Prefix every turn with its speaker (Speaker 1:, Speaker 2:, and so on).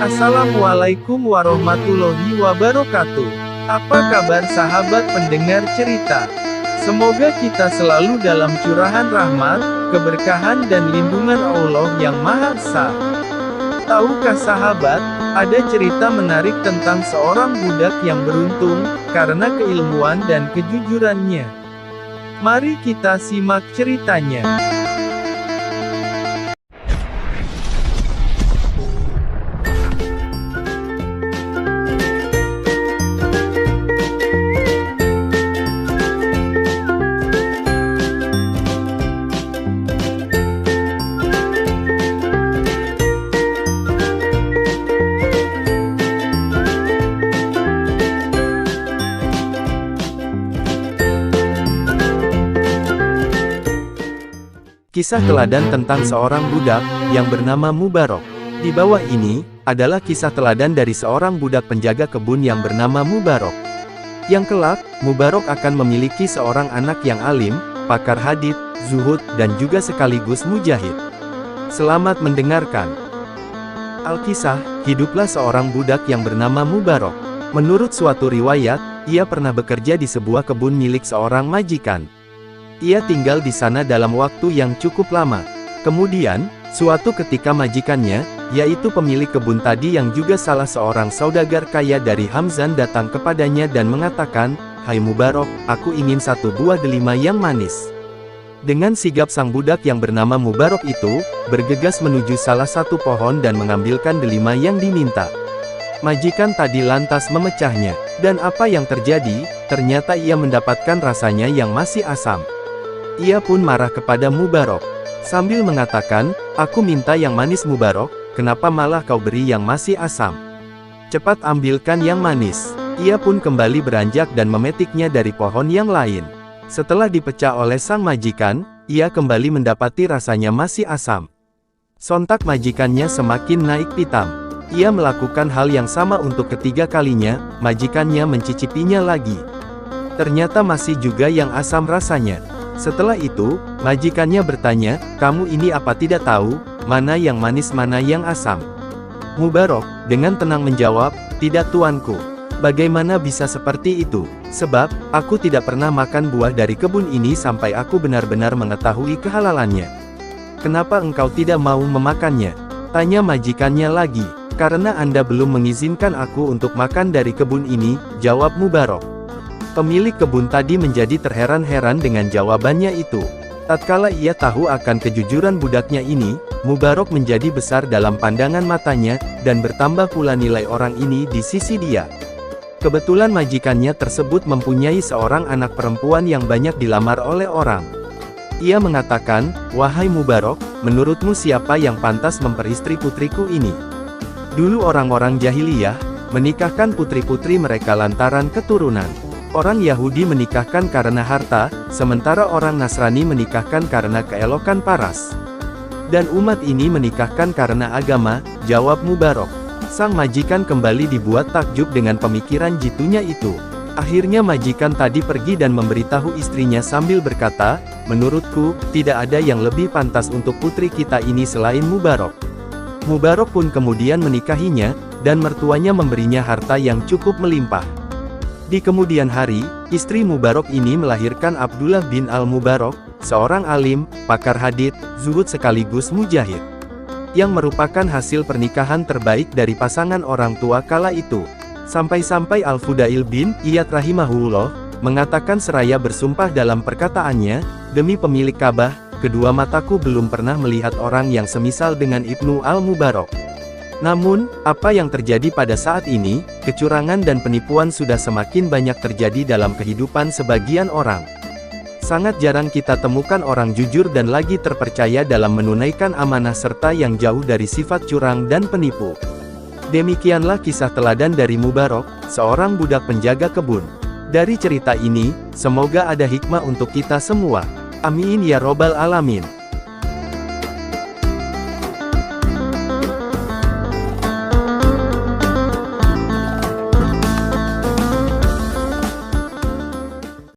Speaker 1: Assalamualaikum warahmatullahi wabarakatuh. Apa kabar sahabat pendengar cerita? Semoga kita selalu dalam curahan rahmat, keberkahan dan lindungan Allah yang Maha Esa. Tahukah sahabat, ada cerita menarik tentang seorang budak yang beruntung, karena keilmuan dan kejujurannya. Mari kita simak ceritanya. Kisah teladan tentang seorang budak yang bernama Mubarok. Di bawah ini adalah kisah teladan dari seorang budak penjaga kebun yang bernama Mubarok. Yang kelak, Mubarok akan memiliki seorang anak yang alim, pakar hadits, zuhud, dan juga sekaligus mujahid. Selamat mendengarkan. Alkisah, hiduplah seorang budak yang bernama Mubarok. Menurut suatu riwayat, ia pernah bekerja di sebuah kebun milik seorang majikan. Ia tinggal di sana dalam waktu yang cukup lama. Kemudian, suatu ketika majikannya, yaitu pemilik kebun tadi yang juga salah seorang saudagar kaya dari Hamzan datang kepadanya dan mengatakan, "Hai Mubarok, aku ingin satu buah delima yang manis." Dengan sigap sang budak yang bernama Mubarok itu, bergegas menuju salah satu pohon dan mengambilkan delima yang diminta. Majikan tadi lantas memecahnya. Dan apa yang terjadi? Ternyata ia mendapatkan rasanya yang masih asam. Ia pun marah kepada Mubarok, sambil mengatakan, "Aku minta yang manis Mubarok, kenapa malah kau beri yang masih asam? Cepat ambilkan yang manis." Ia pun kembali beranjak dan memetiknya dari pohon yang lain. Setelah dipecah oleh sang majikan, ia kembali mendapati rasanya masih asam. Sontak majikannya semakin naik pitam. Ia melakukan hal yang sama untuk ketiga kalinya, majikannya mencicipinya lagi. Ternyata masih juga yang asam rasanya. Setelah itu, majikannya bertanya, "Kamu ini apa tidak tahu, mana yang manis mana yang asam?" Mubarok, dengan tenang menjawab, "Tidak tuanku. Bagaimana bisa seperti itu? Sebab, aku tidak pernah makan buah dari kebun ini sampai aku benar-benar mengetahui kehalalannya." "Kenapa engkau tidak mau memakannya?" tanya majikannya lagi. "Karena Anda belum mengizinkan aku untuk makan dari kebun ini," jawab Mubarok. Pemilik kebun tadi menjadi terheran-heran dengan jawabannya itu. Tatkala ia tahu akan kejujuran budaknya ini, Mubarok menjadi besar dalam pandangan matanya, dan bertambah pula nilai orang ini di sisi dia. Kebetulan majikannya tersebut mempunyai seorang anak perempuan yang banyak dilamar oleh orang. Ia mengatakan, "Wahai Mubarok, menurutmu siapa yang pantas memperistri putriku ini?" Dulu orang-orang jahiliyah menikahkan putri-putri mereka lantaran keturunan. Orang Yahudi menikahkan karena harta, sementara orang Nasrani menikahkan karena keelokan paras. Dan umat ini menikahkan karena agama, jawab Mubarok. Sang majikan kembali dibuat takjub dengan pemikiran jitunya itu. Akhirnya majikan tadi pergi dan memberitahu istrinya sambil berkata, "Menurutku, tidak ada yang lebih pantas untuk putri kita ini selain Mubarok." Mubarok pun kemudian menikahinya, dan mertuanya memberinya harta yang cukup melimpah. Di kemudian hari, istri Mubarok ini melahirkan Abdullah bin Al-Mubarok, seorang alim, pakar hadits, zuhud sekaligus mujahid, yang merupakan hasil pernikahan terbaik dari pasangan orang tua kala itu. Sampai-sampai Al-Fudail bin Iyad rahimahullah mengatakan seraya bersumpah dalam perkataannya, "Demi pemilik Ka'bah, kedua mataku belum pernah melihat orang yang semisal dengan Ibnu Al-Mubarok." Namun, apa yang terjadi pada saat ini, kecurangan dan penipuan sudah semakin banyak terjadi dalam kehidupan sebagian orang. Sangat jarang kita temukan orang jujur dan lagi terpercaya dalam menunaikan amanah serta yang jauh dari sifat curang dan penipu. Demikianlah kisah teladan dari Mubarok, seorang budak penjaga kebun. Dari cerita ini, semoga ada hikmah untuk kita semua. Amin ya robbal alamin.